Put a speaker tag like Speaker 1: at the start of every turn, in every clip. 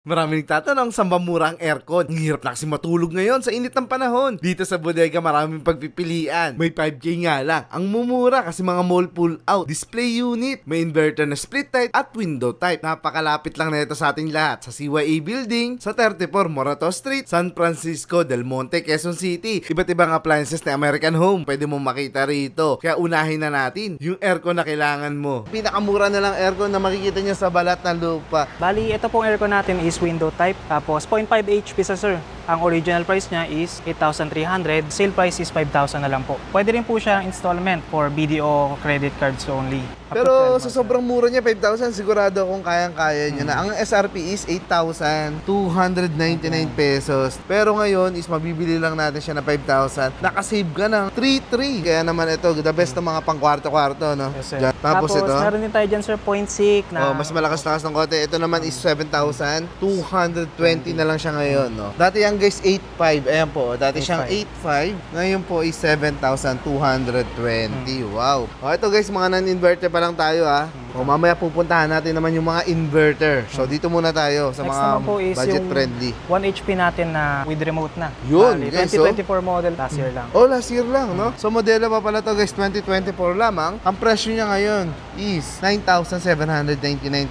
Speaker 1: Maraming nagtatanong saan ba mura ang aircon? Ang hirap na kasi matulog ngayon sa init ng panahon. Dito sa bodega maraming pagpipilian. May 5K nga lang. Ang mumura kasi mga mall pull out, display unit, may inverter na split type at window type. Napakalapit lang na ito sa ating lahat sa CYA Building sa 34 Morato Street, San Francisco del Monte, Quezon City. Iba't ibang appliances na American Home pwede mong makita rito. Kaya unahin na natin yung aircon na kailangan mo. Pinakamura na lang aircon na makikita nyo sa balat ng lupa.
Speaker 2: Bali, ito pong aircon natin is window type. Tapos 0.5 HP sa sir. Ang original price niya is 8,300. Sale price is 5,000 na lang po. Pwede rin po siya installment for BDO credit cards only.
Speaker 1: Pero sa sobrang mura niya, 5,000, sigurado akong kayang-kaya niya na. Ang SRP is 8,299 pesos. Pero ngayon is mabibili lang natin siya na 5,000. Nakasave ka ng 3,300. Kaya naman ito, the best ng mga pang kwarto-kwarto, no?
Speaker 2: Yes, sir.
Speaker 1: Tapos ito,
Speaker 2: meron din tayo dyan sir, 0.6 na...
Speaker 1: mas malakas-lakas ng konti. Ito naman is 7,220 na lang siya ngayon, no? Dati yan guys, 8,500. Ayan po, dati siyang 8,500. Ngayon po is 7,220. Wow. O, ito guys, mga non-inverter pa lang tayo, ha. O, mamaya pupuntahan natin naman yung mga inverter. So, dito muna tayo sa
Speaker 2: Next
Speaker 1: mga
Speaker 2: naman po is
Speaker 1: budget
Speaker 2: yung
Speaker 1: friendly.
Speaker 2: 1 HP natin na with remote na.
Speaker 1: Yun,
Speaker 2: Bali,
Speaker 1: guys,
Speaker 2: 2024 model, last year lang.
Speaker 1: Oh, last year lang, no? So, modelo pa pala to guys, 2024 lamang. Ang presyo niya ngayon is 9,799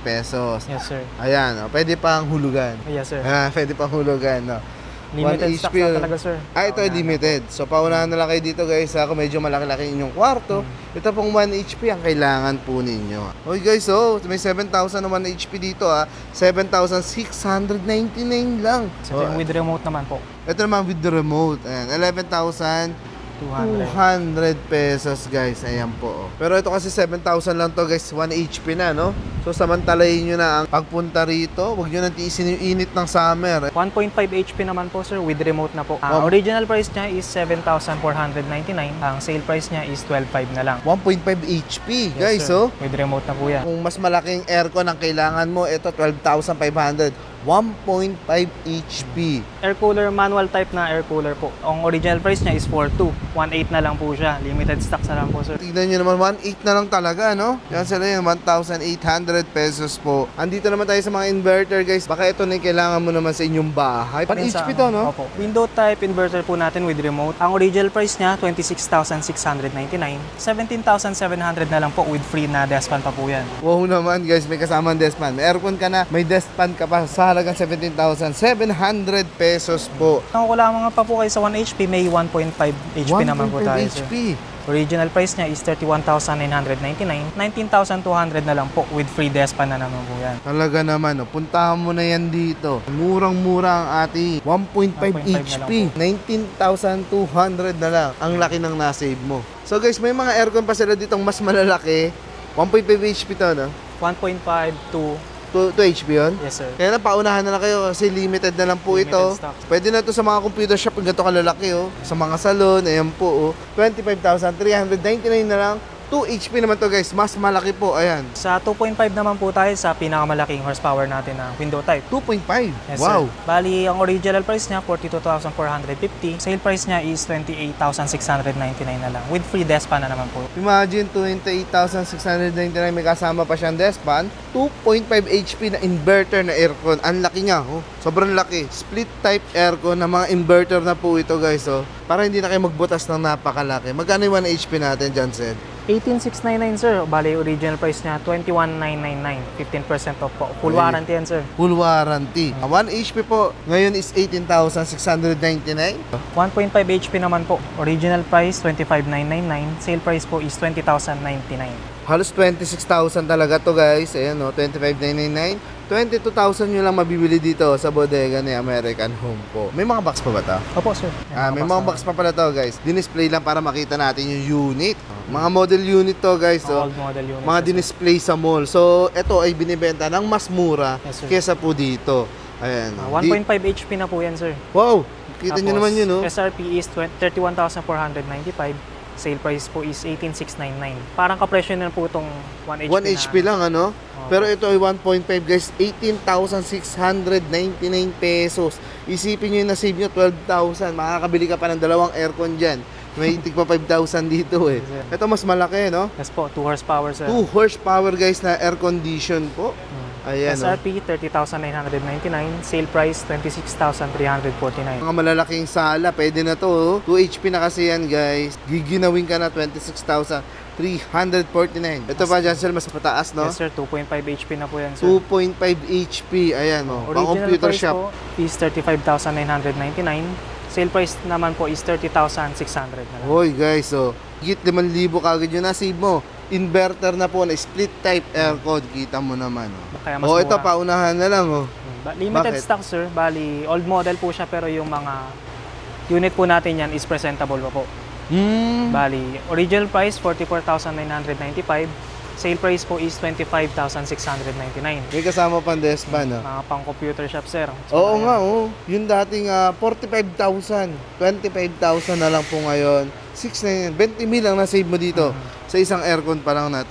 Speaker 1: pesos.
Speaker 2: Yes, sir.
Speaker 1: Ayan, oh, pwede pang hulugan.
Speaker 2: Yes, sir.
Speaker 1: Pwede pang hulugan, no?
Speaker 2: Limited stock na talaga, sir.
Speaker 1: Ito ay limited. So, paunahan na lang kayo dito guys, kung medyo malaki-laki inyong kwarto. Ito pong 1 HP ang kailangan po ninyo. Okay guys, so may 7,000 na 1 HP dito, ha. 7,699 lang.
Speaker 2: So, yung with remote naman po.
Speaker 1: Ito naman with the remote. Ayan, 11,200 pesos guys. Ayan po. Pero ito kasi 7,000 lang to guys. 1 HP na, no? So samantalahin nyo na ang pagpunta rito. Huwag nyo nang tiisin yung init ng summer.
Speaker 2: 1.5 HP naman po sir, with remote na po. Ang original price niya is 7,499. Ang sale price niya is 12,500 na lang.
Speaker 1: 1.5 HP guys,
Speaker 2: Yes,
Speaker 1: oh.
Speaker 2: with remote na po yan.
Speaker 1: Kung mas malaking aircon ang kailangan mo, ito 12,500. 1.5 HP.
Speaker 2: Air cooler, manual type na air cooler po. Ang original price niya is 4,200. 1,800 na lang po siya. Limited stock na lang po sir.
Speaker 1: Tignan nyo naman, 1.8 na lang talaga, no? Yan sila yun, 1,800 pesos po. Andito naman tayo sa mga inverter, guys. Baka ito na yung kailangan mo naman sa inyong bahay. 1 HP to, no?
Speaker 2: Opo. Window type inverter po natin with remote. Ang original price niya, 26,699. 17,700 na lang po with free na deskpan pa po yan.
Speaker 1: Wow naman, guys. May kasamang deskpan. May aircon ka na, may deskpan ka pa sa halagang 17,700 pesos po.
Speaker 2: Kung kulangan pa po kayo sa 1 HP, may 1.5 HP naman po tayo,
Speaker 1: 1.5
Speaker 2: sir.
Speaker 1: HP.
Speaker 2: Original price niya is 31,999. 19,200 na lang po with free deskpan na naman po yan.
Speaker 1: Talaga naman, no? Puntahan mo na yan dito. Murang-mura ang ating 1.5 HP. 19,200 na lang. Ang laki ng nasave mo. So guys, may mga aircon pa sila ditong mas malalaki. 1.5 HP to, no?
Speaker 2: 1.5 to
Speaker 1: 2 HP yun?
Speaker 2: yes, sir.
Speaker 1: Kaya na, paunahan na lang kayo kasi limited na lang po
Speaker 2: Limited
Speaker 1: ito.
Speaker 2: stock.
Speaker 1: Pwede na to sa mga computer shop, ganito kalalaki, oh. Sa mga salon, ayan po, oh. 25,399 na lang. 2 HP naman to guys, mas malaki po, ayan.
Speaker 2: Sa 2.5 naman po tayo sa pinakamalaking horsepower natin na window type.
Speaker 1: 2.5?
Speaker 2: Yes,
Speaker 1: wow.
Speaker 2: sir. Bali, ang original price niya, 42,450. Sale price niya is 28,699 na lang. With free deskpan na naman po.
Speaker 1: Imagine, 28,699, may kasama pa siyang deskpan. 2.5 HP na inverter na aircon. Ang laki niya, oh. Sobrang laki. Split type aircon na mga inverter na po ito guys, oh. Para hindi na kayo magbutas ng napakalaki. Magkano yung 1 HP natin dyan, Sed?
Speaker 2: 18,699 sir. Bali, original price niya 21,999. 15% off po. Full warranty yan sir.
Speaker 1: Full warranty. 1 HP po, ngayon is 18,699.
Speaker 2: 1.5 HP naman po. Original price 25,999. Sale price po is 20,099.
Speaker 1: Halos 26,000 talaga to guys. Ayan, no? 25,999. 22,000 nyo lang mabibili dito sa bodega ni American Home po. May mga box pa ba ito?
Speaker 2: Opo sir.
Speaker 1: May mga box pa pala to guys. Dinisplay lang para makita natin yung unit. Mga model unit to guys. So,
Speaker 2: Old model unit.
Speaker 1: mga dinisplay sa mall. So, ito ay binibenta ng mas mura
Speaker 2: Yes, sir.
Speaker 1: kesa po dito. Ayan.
Speaker 2: 1.5 HP na po yan sir.
Speaker 1: Wow! Kita nyo naman yun, no?
Speaker 2: SRP is 31,495. Sale price po is 18,699. Parang kapresyo na po itong 1 HP
Speaker 1: 1 HP lang, ano? Pero ito ay 1.5 guys, 18,699 pesos. Isipin nyo yung na-save nyo, 12,000. Makakabili ka pa ng dalawang aircon dyan. May tigpa 5,000 dito eh. Ito mas malaki, no?
Speaker 2: Yes po, 2 horsepower sir.
Speaker 1: 2 horsepower guys na air condition po. Ayan, oh.
Speaker 2: SRP 30,999, sale price 26,349.
Speaker 1: Mga malalaking sala, pwede na to. 2 HP na kasi yan, guys. Giginawin ka na 26,349. Ito pa, Jansel, mas mataas, no?
Speaker 2: Yes sir, 2.5 HP na po yan sir.
Speaker 1: 2.5 HP. Ayan, oh. Pang
Speaker 2: Original
Speaker 1: computer
Speaker 2: price
Speaker 1: shop.
Speaker 2: po is 35,999. Sale price naman po is 30,600 na lang.
Speaker 1: Hoy, guys, oh. Higit 5,000 kagad yun, na-save mo. Inverter na po na split type aircon. Kita mo naman, oh.
Speaker 2: Kaya mas
Speaker 1: Oh, ito,
Speaker 2: mura.
Speaker 1: paunahan na lang, oh.
Speaker 2: Limited
Speaker 1: Bakit?
Speaker 2: stock sir, bali old model po siya pero yung mga unit po natin yan is presentable pa po. Bali, original price 44,995, sale price po is 25,699.
Speaker 1: May kasama pang Despan, oh.
Speaker 2: Mga pang computer shop sir.
Speaker 1: Oo
Speaker 2: ayan.
Speaker 1: nga, oh. Yung dating 45,000, 25,000 na lang po ngayon. 6 na yun. 20,000 lang na-save mo dito. Sa isang aircon pa lang na to.